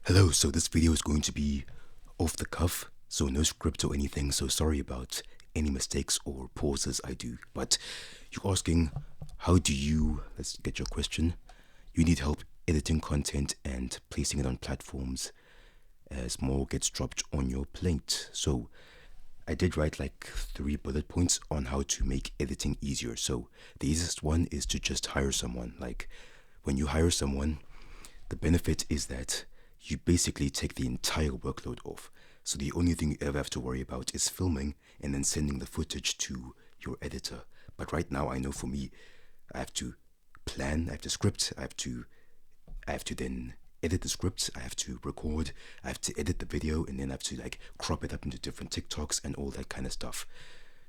Hello, so this video is going to be off the cuff, so no script or anything, so sorry about any mistakes or pauses I do. But you're asking, how do you, let's get your question, you need help editing content and placing it on platforms as more gets dropped on your plate. So I did write like 3 bullet points on how to make editing easier. So the easiest one is to just hire someone. Like when you hire someone, the benefit is that you basically take the entire workload off. So the only thing you ever have to worry about is filming and then sending the footage to your editor. But right now, I know for me, I have to plan, I have to script, I have to then edit the script, I have to record, I have to edit the video, and then I have to like crop it up into different TikToks and all that kind of stuff.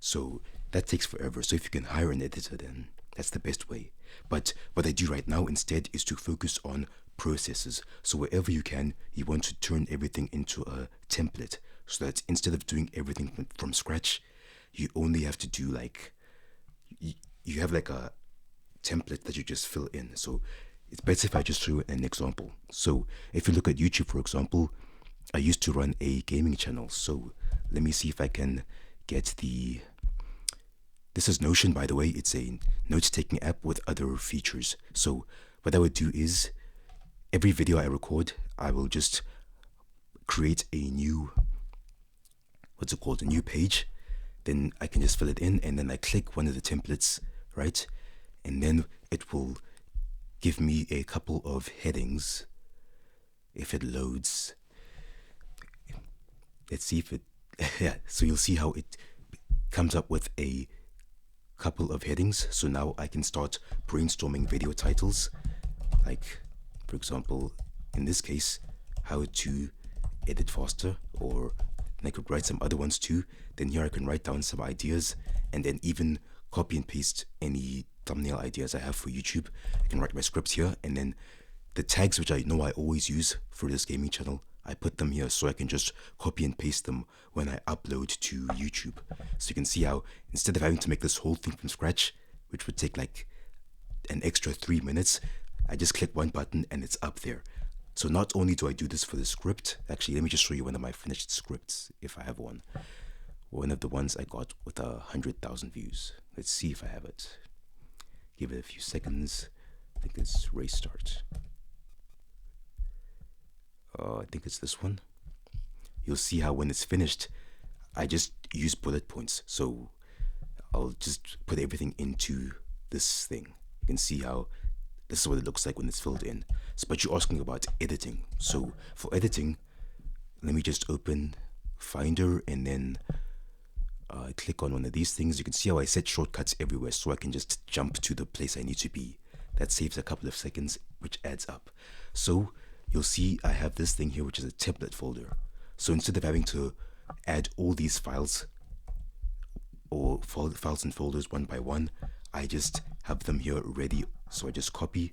So that takes forever. So if you can hire an editor, then that's the best way. But what I do right now instead is to focus on processes. So wherever you can, you want to turn everything into a template so that instead of doing everything from scratch, you only have to do like, you have like a template that you just fill in. So it's better if I just show you an example. So if you look at YouTube, for example, I used to run a gaming channel. So let me see if I can get the... This is Notion, by the way. It's a note-taking app with other features. So what I would do is every video I record, I will just create a new, what's it called, a new page. Then I can just fill it in, and then I click one of the templates, right? And then it will give me a couple of headings if it loads. Let's see if it, yeah, so you'll see how it comes up with a couple of headings. So now I can start brainstorming video titles, like for example, in this case, how to edit faster, or I could write some other ones too. Then here I can write down some ideas and then even copy and paste any thumbnail ideas I have for YouTube. I can write my scripts here, and then the tags which I know I always use for this gaming channel, I put them here so I can just copy and paste them when I upload to YouTube. So you can see how instead of having to make this whole thing from scratch, which would take like an extra 3 minutes, I just click one button and it's up there. So not only do I do this for the script, actually let me just show you one of my finished scripts if I have one. One of the ones I got with 100,000 views. Let's see if I have it. Give it a few seconds. I think it's race start. I think it's this one. You'll see how when it's finished, I just use bullet points. So I'll just put everything into this thing. You can see how this is what it looks like when it's filled in. So, but you're asking about editing. So for editing, let me just open Finder and then click on one of these things. You can see how I set shortcuts everywhere so I can just jump to the place I need to be. That saves a couple of seconds, which adds up. So you'll see I have this thing here, which is a template folder. So instead of having to add all these files or files and folders one by one, I just have them here ready. So I just copy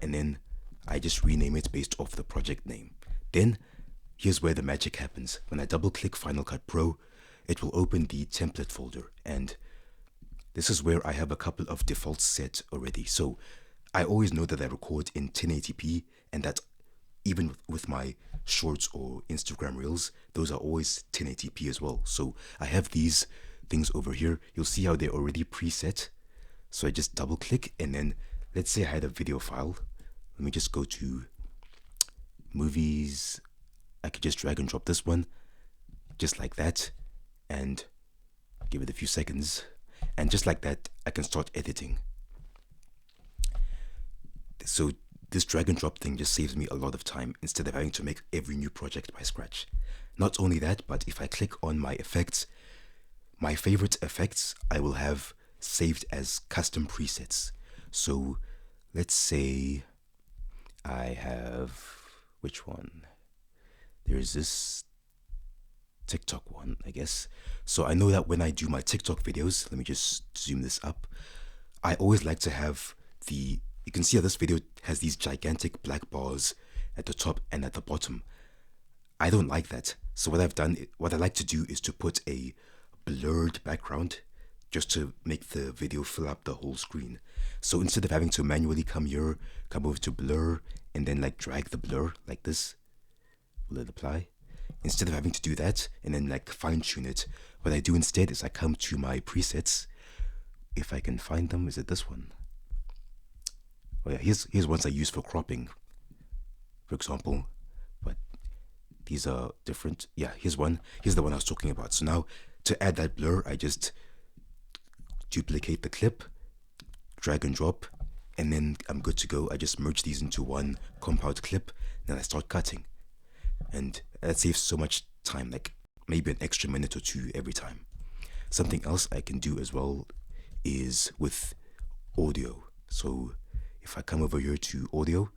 and then I just rename it based off the project name. Then here's where the magic happens. When I double click Final Cut Pro, it will open the template folder, and this is where I have a couple of defaults set already. So I always know that I record in 1080p, and that even with my shorts or Instagram reels, those are always 1080p as well. So I have these things over here. You'll see how they're already preset. So I just double click, and then let's say I had a video file. Let me just go to movies. I could just drag and drop this one just like that and give it a few seconds. And just like that, I can start editing. So this drag and drop thing just saves me a lot of time instead of having to make every new project by scratch. Not only that, but if I click on my effects, my favorite effects I will have saved as custom presets. So let's say I have, which one? There's this TikTok one, I guess. So I know that when I do my TikTok videos, let me just zoom this up. I always like to have the, you can see how this video has these gigantic black bars at the top and at the bottom. I don't like that. So what I've done, what I like to do is to put a blurred background just to make the video fill up the whole screen. So instead of having to manually come here, come over to blur, and then like drag the blur like this, will it apply? Instead of having to do that and then like fine tune it, what I do instead is I come to my presets. If I can find them, is it this one? Oh yeah, here's ones I use for cropping, for example. But these are different. Yeah, here's one. Here's the one I was talking about. So now to add that blur, I just duplicate the clip, drag and drop, and then I'm good to go. I just merge these into one compound clip, then I start cutting. And that saves so much time, like maybe an extra minute or two every time. Something else I can do as well is with audio. So if I come over here to audio,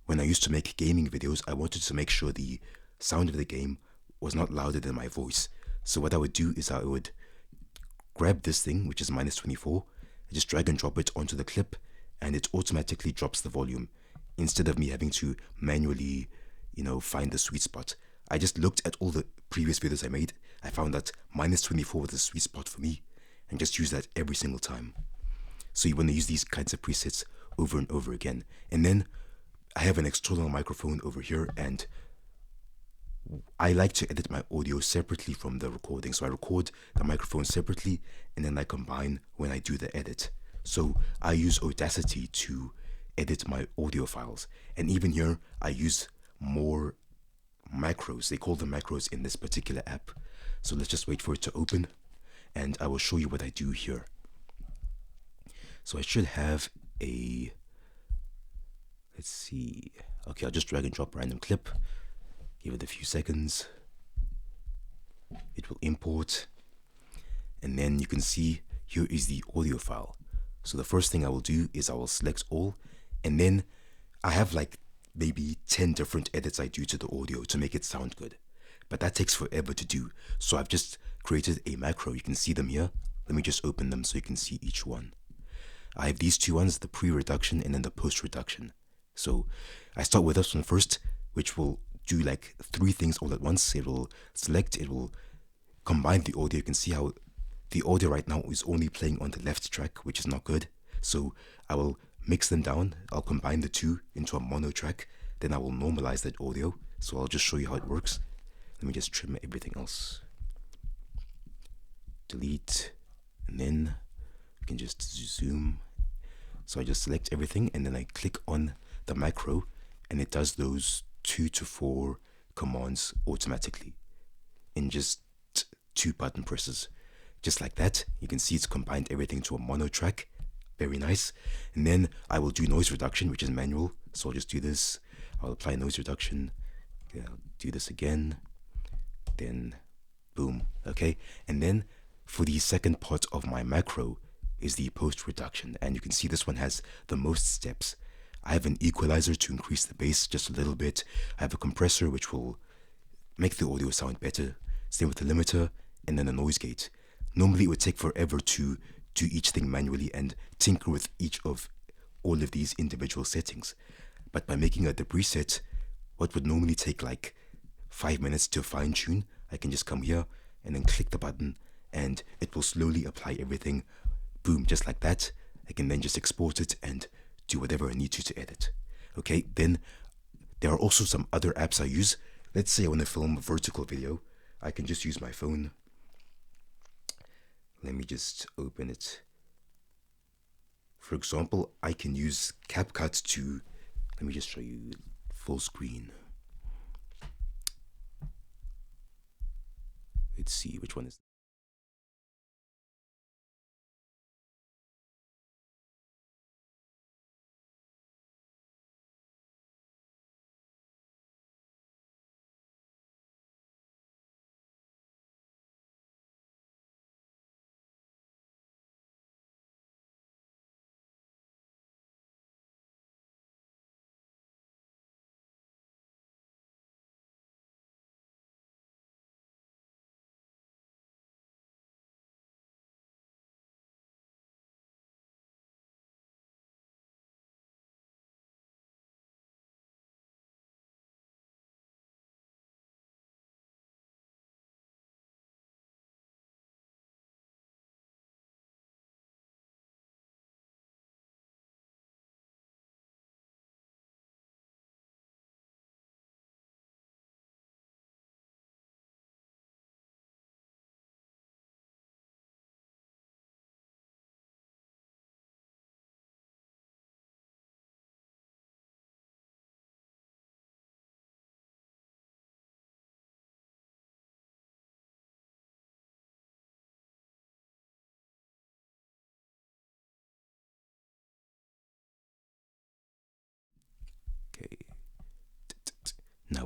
when I used to make gaming videos, I wanted to make sure the sound of the game was not louder than my voice. So what I would do is I would grab this thing, which is -24, I just drag and drop it onto the clip, and it automatically drops the volume instead of me having to manually, find the sweet spot. I just looked at all the previous videos I made. I found that -24 was the sweet spot for me, and just use that every single time. So you want to use these kinds of presets over and over again. And then I have an external microphone over here, and I like to edit my audio separately from the recording. So I record the microphone separately, and then I combine when I do the edit. So I use Audacity to edit my audio files. And even here, I use more macros. They call them macros in this particular app. So let's just wait for it to open, and I will show you what I do here. So I should have a, let's see. Okay, I'll just drag and drop random clip. Give it a few seconds. It will import. And then you can see here is the audio file. So the first thing I will do is I will select all. And then I have like maybe 10 different edits I do to the audio to make it sound good. But that takes forever to do. So I've just created a macro. You can see them here. Let me just open them so you can see each one. I have these two ones, the pre-reduction and then the post-reduction. So I start with this one first, which will do like 3 things all at once. It will select, it will combine the audio. You can see how the audio right now is only playing on the left track, which is not good. So I will mix them down. I'll combine the two into a mono track. Then I will normalize that audio. So I'll just show you how it works. Let me just trim everything else. Delete, and then you can just zoom. So I just select everything, and then I click on the macro, and it does those 2 to 4 commands automatically in just 2 button presses. Just like that, you can see it's combined everything to a mono track. Very nice. And then I will do noise reduction, which is manual. So I'll just do this. I'll apply noise reduction. Yeah, I'll do this again. Then boom. Okay. And then for the second part of my macro is the post reduction. And you can see this one has the most steps. I have an equalizer to increase the bass just a little bit. I have a compressor which will make the audio sound better. Same with the limiter, and then a noise gate. Normally it would take forever to do each thing manually and tinker with each of all of these individual settings. But by making the preset, what would normally take like 5 minutes to fine tune, I can just come here and then click the button, and it will slowly apply everything. Boom, just like that. I can then just export it and do whatever I need to edit. Okay, then there are also some other apps I use. Let's say I want to film a vertical video. I can just use my phone. Let me just open it. For example, I can use CapCut to, let me just show you full screen. Let's see, which one is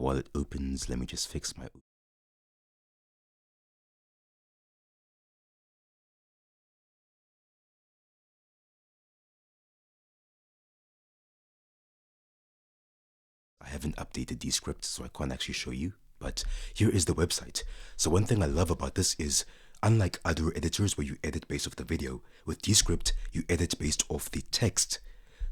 while it opens, let me just fix my... I haven't updated these scripts, so I can't actually show you, but here is the website. So one thing I love about this is, unlike other editors where you edit based off the video, with Descript, you edit based off the text.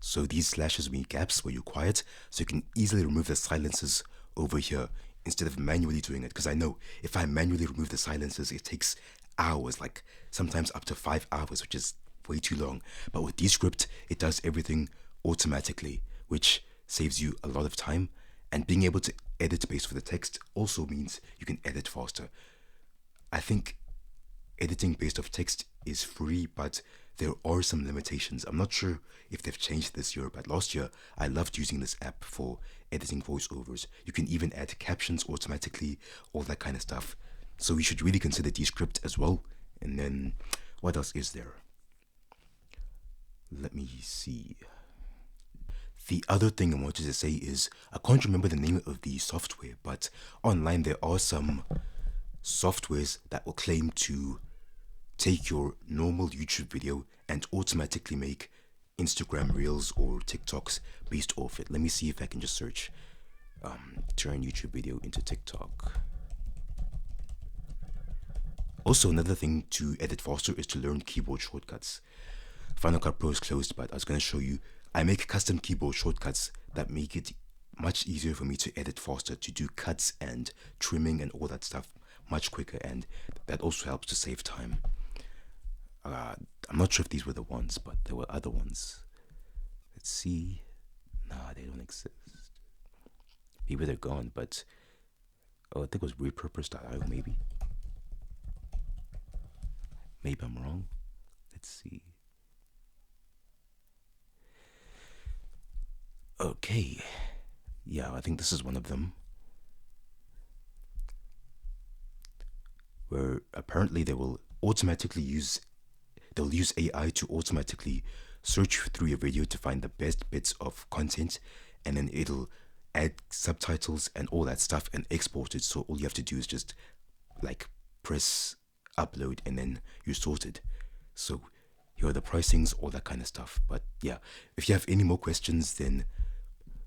So these slashes mean gaps where you're quiet, so you can easily remove the silences over here instead of manually doing it. Because I know if I manually remove the silences, it takes hours, like sometimes up to 5 hours, which is way too long. But with Descript, it does everything automatically, which saves you a lot of time. And being able to edit based for the text also means you can edit faster. I think editing based off text is free, but there are some limitations. I'm not sure if they've changed this year, but last year I loved using this app for editing voiceovers. You can even add captions automatically, all that kind of stuff. So you should really consider Descript as well. And then what else is there? Let me see. The other thing I wanted to say is, I can't remember the name of the software, but online there are some softwares that will claim to take your normal YouTube video and automatically make Instagram Reels or TikToks based off it. Let me see if I can just search turn YouTube video into TikTok. Also, another thing to edit faster is to learn keyboard shortcuts. Final Cut Pro is closed, but I was going to show you. I make custom keyboard shortcuts that make it much easier for me to edit faster, to do cuts and trimming and all that stuff much quicker, and that also helps to save time. I'm not sure if these were the ones, but there were other ones. Let's see. Nah, they don't exist. Maybe they're gone, but I think it was repurpose.io, maybe. Maybe I'm wrong. Let's see. Okay. Yeah, I think this is one of them. Where apparently they'll use AI to automatically search through your video to find the best bits of content, and then it'll add subtitles and all that stuff and export it. So all you have to do is just like press upload and then you're sorted. So here are the pricings, all that kind of stuff. But yeah, if you have any more questions, then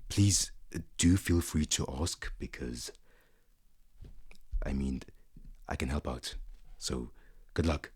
please do feel free to ask, because I mean, I can help out. So good luck.